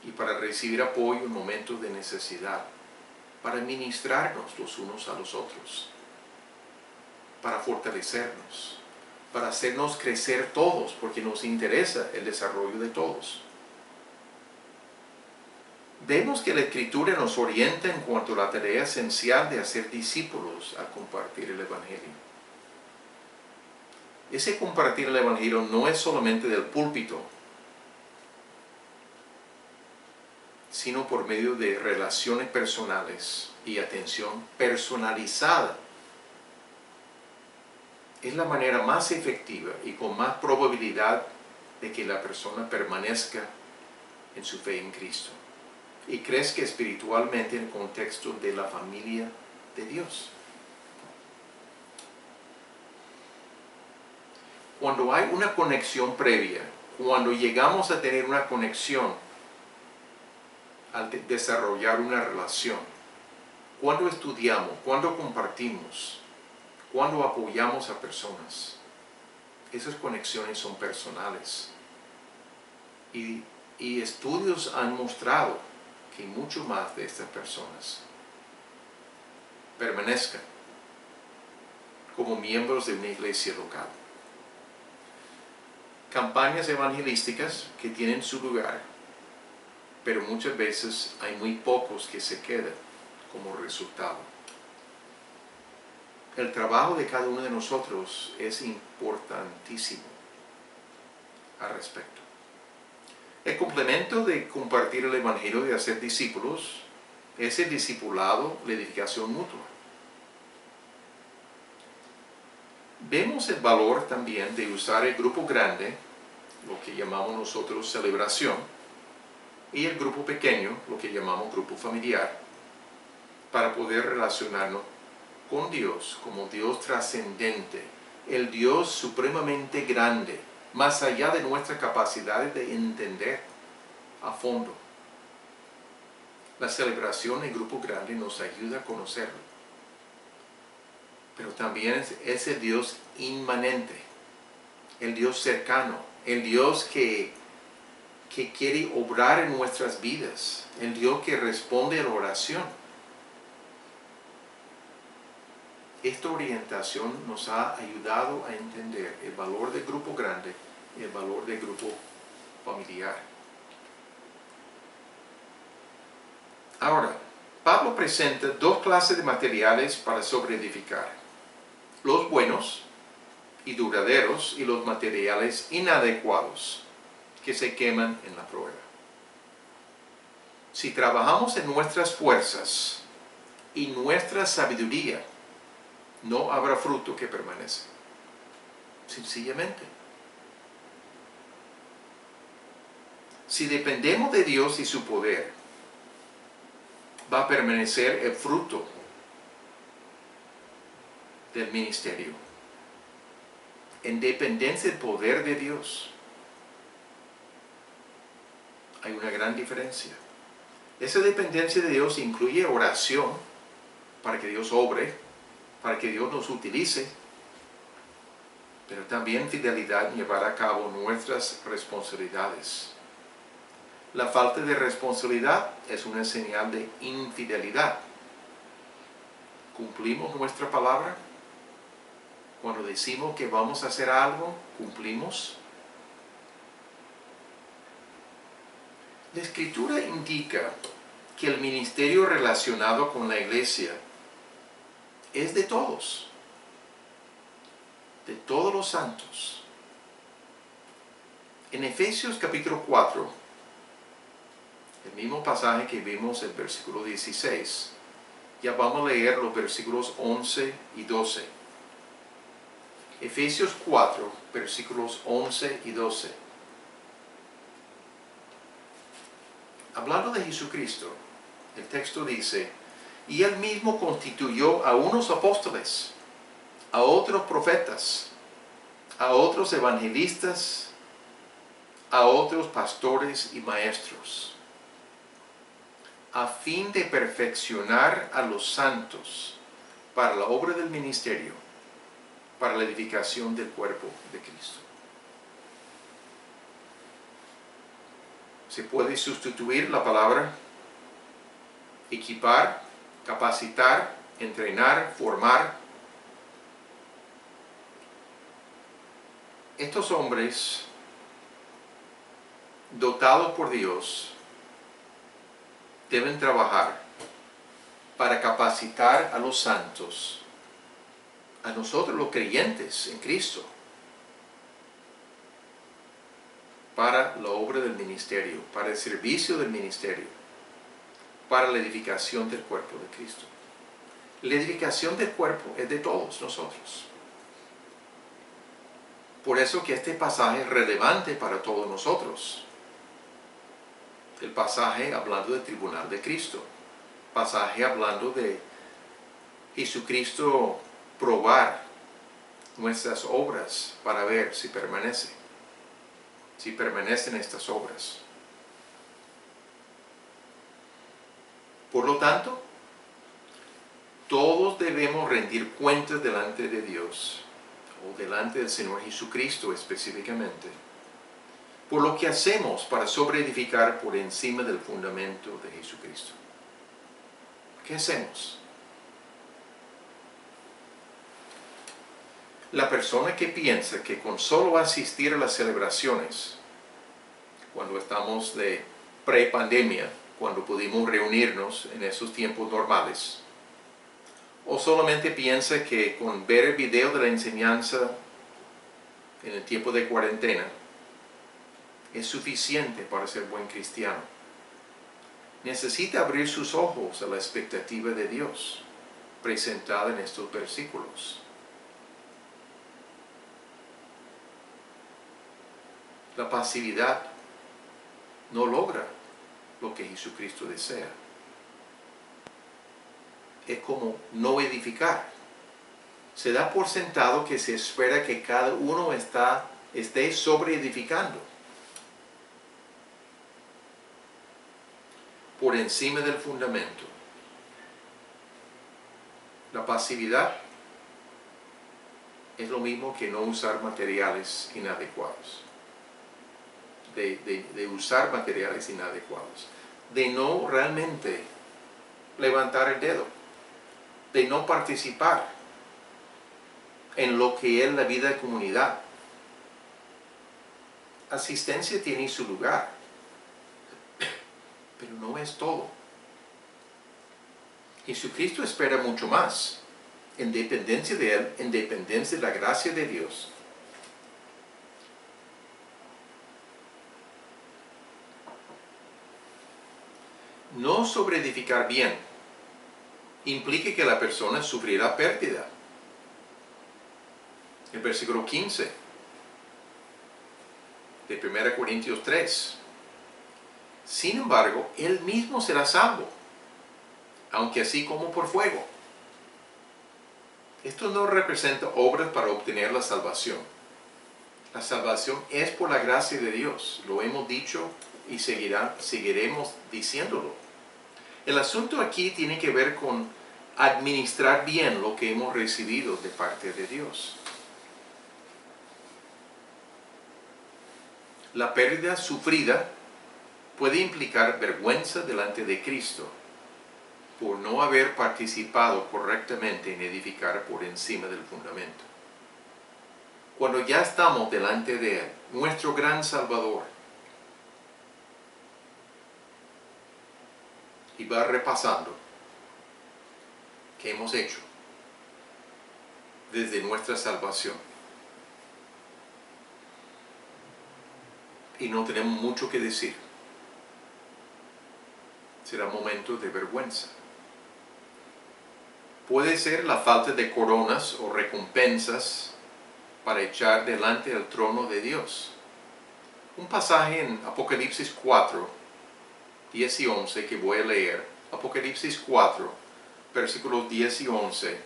y para recibir apoyo en momentos de necesidad, para ministrarnos los unos a los otros, para fortalecernos, para hacernos crecer todos, porque nos interesa el desarrollo de todos. Vemos que la Escritura nos orienta en cuanto a la tarea esencial de hacer discípulos al compartir el Evangelio. Ese compartir el Evangelio no es solamente del púlpito, sino por medio de relaciones personales y atención personalizada. Es la manera más efectiva y con más probabilidad de que la persona permanezca en su fe en Cristo y crezca espiritualmente en el contexto de la familia de Dios. Cuando hay una conexión previa, cuando llegamos a tener una conexión al desarrollar una relación, cuando estudiamos, cuando compartimos, cuando apoyamos a personas, esas conexiones son personales. Y estudios han mostrado que mucho más de estas personas permanezcan como miembros de una iglesia local. Campañas evangelísticas que tienen su lugar, pero muchas veces hay muy pocos que se quedan como resultado. El trabajo de cada uno de nosotros es importantísimo al respecto. El complemento de compartir el Evangelio y de hacer discípulos es el discipulado, la edificación mutua. Vemos el valor también de usar el grupo grande, lo que llamamos nosotros celebración, y el grupo pequeño, lo que llamamos grupo familiar, para poder relacionarnos con Dios como Dios trascendente, el Dios supremamente grande, más allá de nuestras capacidades de entender a fondo. La celebración en grupo grande nos ayuda a conocerlo, pero también es el Dios inmanente, el Dios cercano, el Dios que quiere obrar en nuestras vidas, el Dios que responde a la oración. Esta orientación nos ha ayudado a entender el valor del grupo grande y el valor del grupo familiar. Ahora, Pablo presenta dos clases de materiales para sobreedificar: los buenos y duraderos y los materiales inadecuados, que se queman en la prueba. Si trabajamos en nuestras fuerzas y nuestra sabiduría, no habrá fruto que permanece. Sencillamente. Si dependemos de Dios y su poder, va a permanecer el fruto del ministerio. En dependencia del poder de Dios, hay una gran diferencia. Esa dependencia de Dios incluye oración para que Dios obre, para que Dios nos utilice, pero también fidelidad en llevar a cabo nuestras responsabilidades. La falta de responsabilidad es una señal de infidelidad. ¿Cumplimos nuestra palabra? Cuando decimos que vamos a hacer algo, ¿cumplimos? La Escritura indica que el ministerio relacionado con la iglesia es de todos los santos. En Efesios capítulo 4, el mismo pasaje que vimos en el versículo 16, ya vamos a leer los versículos 11 y 12. Efesios 4, versículos 11 y 12. Hablando de Jesucristo, el texto dice, y Él mismo constituyó a unos apóstoles, a otros profetas, a otros evangelistas, a otros pastores y maestros, a fin de perfeccionar a los santos para la obra del ministerio, para la edificación del cuerpo de Cristo. Se puede sustituir la palabra equipar, capacitar, entrenar, formar. Estos hombres, dotados por Dios, deben trabajar para capacitar a los santos, a nosotros los creyentes en Cristo, para la obra del ministerio, para el servicio del ministerio, para la edificación del cuerpo de Cristo. La edificación del cuerpo es de todos nosotros. Por eso que este pasaje es relevante para todos nosotros. El pasaje hablando del tribunal de Cristo. Pasaje hablando de Jesucristo probar nuestras obras para ver si permanece. Si permanecen estas obras. Por lo tanto, todos debemos rendir cuentas delante de Dios, o delante del Señor Jesucristo específicamente, por lo que hacemos para sobreedificar por encima del fundamento de Jesucristo. ¿Qué hacemos? La persona que piensa que con solo asistir a las celebraciones, cuando estamos de pre-pandemia, cuando pudimos reunirnos en esos tiempos normales, o solamente piensa que con ver el video de la enseñanza en el tiempo de cuarentena es suficiente para ser buen cristiano. Necesita abrir sus ojos a la expectativa de Dios presentada en estos versículos. La pasividad no logra lo que Jesucristo desea. Es como no edificar. Se da por sentado que se espera que cada uno esté sobreedificando por encima del fundamento. La pasividad es lo mismo que no usar materiales inadecuados. De usar materiales inadecuados. De no realmente levantar el dedo. De no participar en lo que es la vida de comunidad. Asistencia tiene su lugar, pero no es todo. Jesucristo espera mucho más, en dependencia de Él, en dependencia de la gracia de Dios. No sobreedificar bien implica que la persona sufrirá pérdida. El versículo 15 de 1 Corintios 3. Sin embargo, él mismo será salvo, aunque así como por fuego. Esto no representa obras para obtener la salvación. La salvación es por la gracia de Dios. Lo hemos dicho y seguiremos diciéndolo. El asunto aquí tiene que ver con administrar bien lo que hemos recibido de parte de Dios. La pérdida sufrida puede implicar vergüenza delante de Cristo por no haber participado correctamente en edificar por encima del fundamento. Cuando ya estamos delante de Él, nuestro gran Salvador, y va repasando qué hemos hecho desde nuestra salvación, y no tenemos mucho que decir, será momento de vergüenza. Puede ser la falta de coronas o recompensas para echar delante del trono de Dios. Un pasaje en Apocalipsis 4, 10 y 11 que voy a leer. Apocalipsis 4, versículos 10 y 11.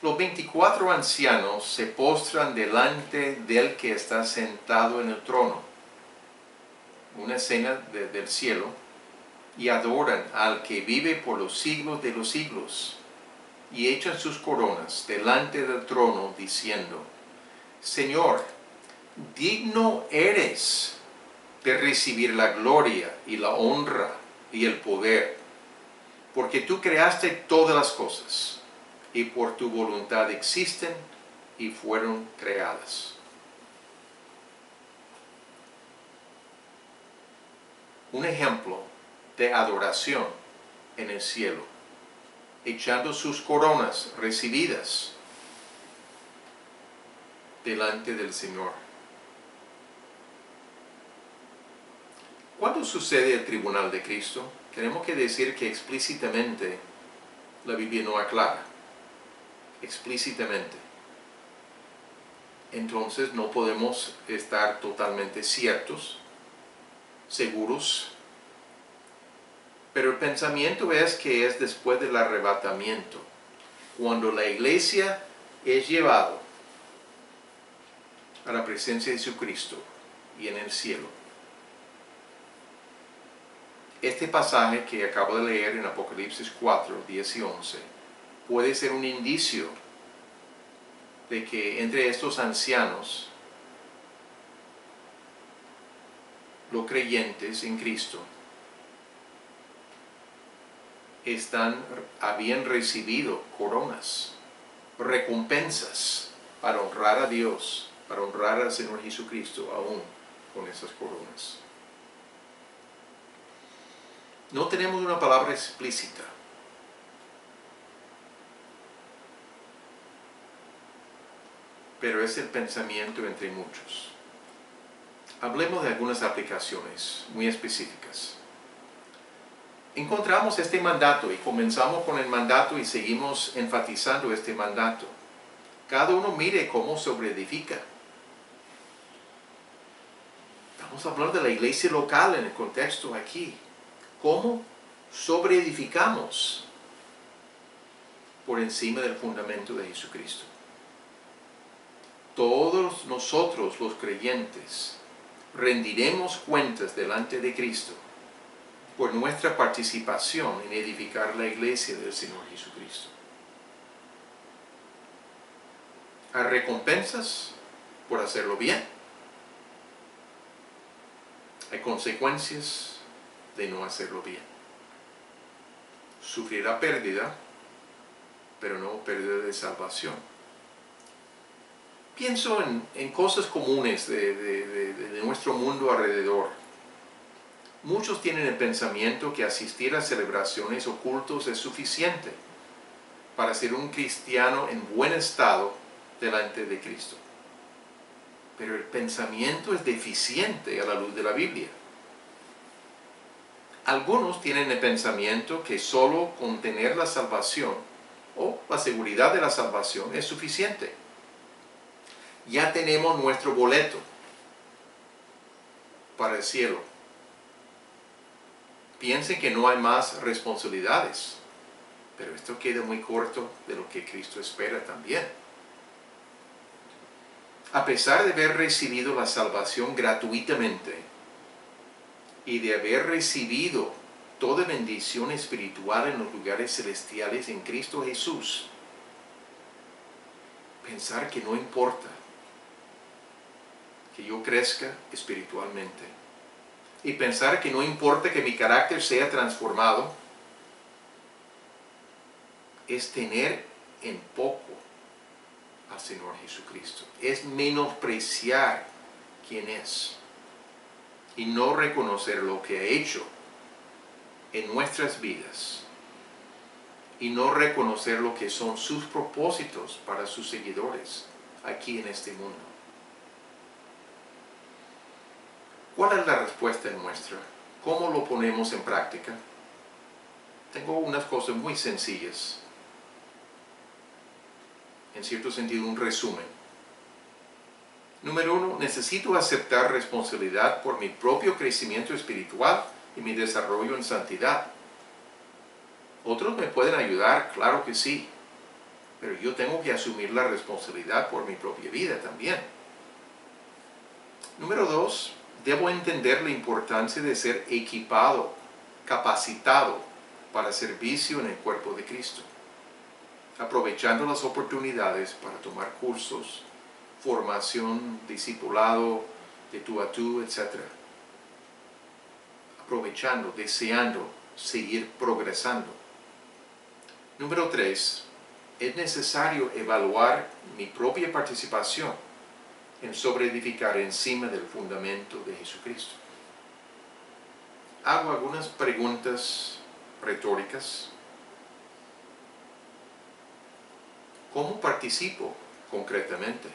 Los 24 ancianos se postran delante del que está sentado en el trono. Una escena del cielo. Y adoran al que vive por los siglos de los siglos. Y echan sus coronas delante del trono, diciendo: Señor, digno eres de recibir la gloria y la honra y el poder, porque tú creaste todas las cosas, y por tu voluntad existen y fueron creadas. Un ejemplo de adoración en el cielo, echando sus coronas recibidas delante del Señor. ¿Cuándo sucede el tribunal de Cristo? Tenemos que decir que explícitamente la Biblia no aclara. Explícitamente. Entonces no podemos estar totalmente ciertos, seguros. Pero el pensamiento es que es después del arrebatamiento, cuando la iglesia es llevada a la presencia de Jesucristo y en el cielo. Este pasaje que acabo de leer en Apocalipsis 4, 10 y 11 puede ser un indicio de que entre estos ancianos, los creyentes en Cristo, habían recibido coronas, recompensas para honrar a Dios, para honrar al Señor Jesucristo aún con esas coronas. No tenemos una palabra explícita, pero es el pensamiento entre muchos. Hablemos de algunas aplicaciones muy específicas. Encontramos este mandato y comenzamos con el mandato y seguimos enfatizando este mandato. Cada uno mire cómo sobreedifica. Vamos a hablar de la iglesia local en el contexto aquí. ¿Cómo sobreedificamos por encima del fundamento de Jesucristo? Todos nosotros los creyentes rendiremos cuentas delante de Cristo por nuestra participación en edificar la iglesia del Señor Jesucristo. Hay recompensas por hacerlo bien. Hay consecuencias de no hacerlo bien. Sufrirá pérdida, pero no pérdida de salvación. Pienso en cosas comunes de nuestro mundo alrededor. Muchos tienen el pensamiento que asistir a celebraciones o cultos es suficiente para ser un cristiano en buen estado delante de Cristo. Pero el pensamiento es deficiente a la luz de la Biblia. Algunos tienen el pensamiento que solo con tener la salvación o la seguridad de la salvación es suficiente. Ya tenemos nuestro boleto para el cielo. Piensen que no hay más responsabilidades, pero esto queda muy corto de lo que Cristo espera también. A pesar de haber recibido la salvación gratuitamente y de haber recibido toda bendición espiritual en los lugares celestiales en Cristo Jesús, pensar que no importa que yo crezca espiritualmente y pensar que no importa que mi carácter sea transformado, es tener en poco al Señor Jesucristo. Es menospreciar quién es y no reconocer lo que ha hecho en nuestras vidas y no reconocer lo que son sus propósitos para sus seguidores aquí en este mundo. ¿Cuál es la respuesta nuestra? ¿Cómo lo ponemos en práctica? Tengo unas cosas muy sencillas. En cierto sentido, un resumen. Número 1, necesito aceptar responsabilidad por mi propio crecimiento espiritual y mi desarrollo en santidad. Otros me pueden ayudar, claro que sí, pero yo tengo que asumir la responsabilidad por mi propia vida también. Número 2, debo entender la importancia de ser equipado, capacitado para servicio en el cuerpo de Cristo, aprovechando las oportunidades para tomar cursos, formación, discipulado, de tú a tú, etc. Aprovechando, deseando seguir progresando. Número 3, es necesario evaluar mi propia participación en sobreedificar encima del fundamento de Jesucristo. Hago algunas preguntas retóricas. ¿Cómo participo concretamente?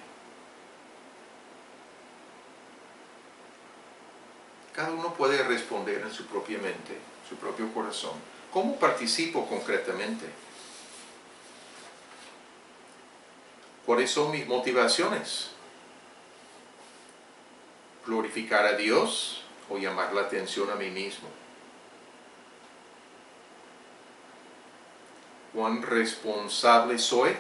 Cada uno puede responder en su propia mente, su propio corazón. ¿Cómo participo concretamente? ¿Cuáles son mis motivaciones? ¿Glorificar a Dios o llamar la atención a mí mismo? ¿Cuán responsable soy?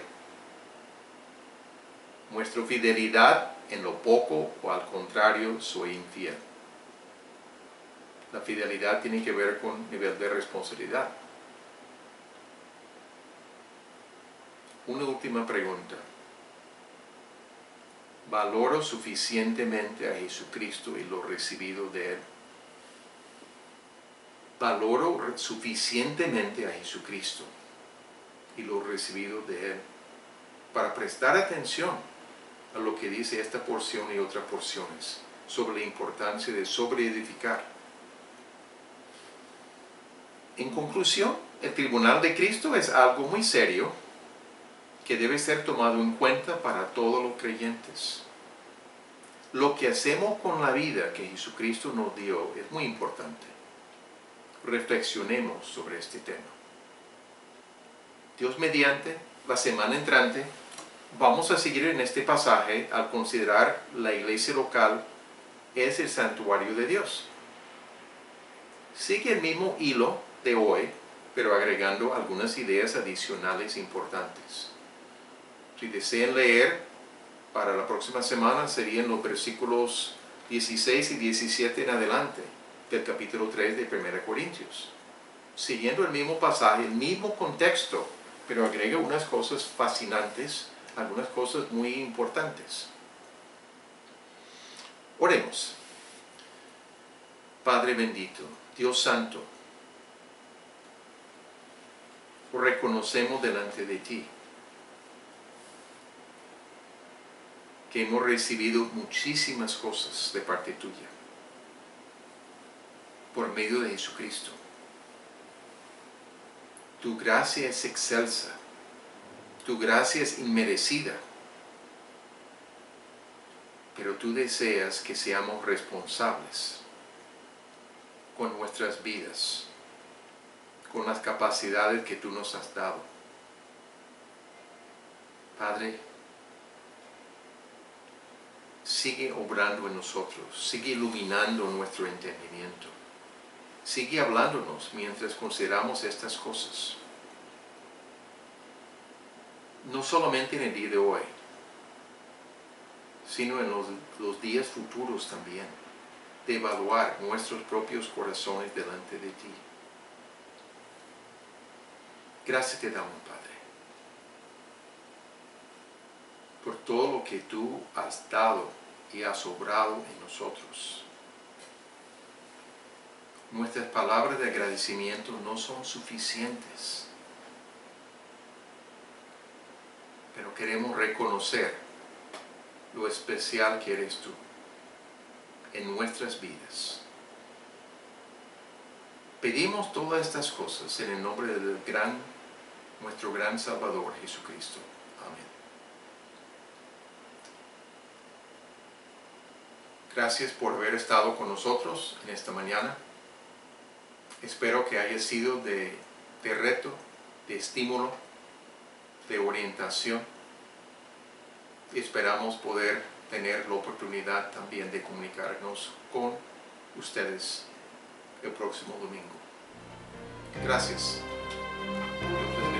¿Muestro fidelidad en lo poco o al contrario soy infiel? La fidelidad tiene que ver con nivel de responsabilidad. Una última pregunta. ¿Valoro suficientemente a Jesucristo y lo recibido de Él? ¿Valoro suficientemente a Jesucristo y lo recibido de Él para prestar atención a lo que dice esta porción y otras porciones sobre la importancia de sobreedificar? En conclusión, el tribunal de Cristo es algo muy serio que debe ser tomado en cuenta para todos los creyentes. Lo que hacemos con la vida que Jesucristo nos dio es muy importante. Reflexionemos sobre este tema. Dios mediante, la semana entrante, vamos a seguir en este pasaje al considerar la iglesia local es el santuario de Dios. Sigue el mismo hilo de hoy, pero agregando algunas ideas adicionales importantes. Si desean leer para la próxima semana, serían los versículos 16 y 17 en adelante del capítulo 3 de 1 Corintios. Siguiendo el mismo pasaje, el mismo contexto, pero agrega unas cosas fascinantes, algunas cosas muy importantes. Oremos. Padre bendito, Dios santo, reconocemos delante de ti que hemos recibido muchísimas cosas de parte tuya por medio de Jesucristo. Tu gracia es excelsa, tu gracia es inmerecida, pero tú deseas que seamos responsables con nuestras vidas, con las capacidades que tú nos has dado. Padre, sigue obrando en nosotros, sigue iluminando nuestro entendimiento, sigue hablándonos mientras consideramos estas cosas. No solamente en el día de hoy, sino en los días futuros también, de evaluar nuestros propios corazones delante de ti. Gracias te damos, Padre, por todo lo que tú has dado y has obrado en nosotros. Nuestras palabras de agradecimiento no son suficientes, pero queremos reconocer lo especial que eres tú en nuestras vidas. Pedimos todas estas cosas en el nombre del nuestro gran Salvador Jesucristo. Amén. Gracias por haber estado con nosotros en esta mañana. Espero que haya sido de reto, de estímulo, de orientación. Esperamos poder tener la oportunidad también de comunicarnos con ustedes el próximo domingo. Gracias. Dios les bendiga.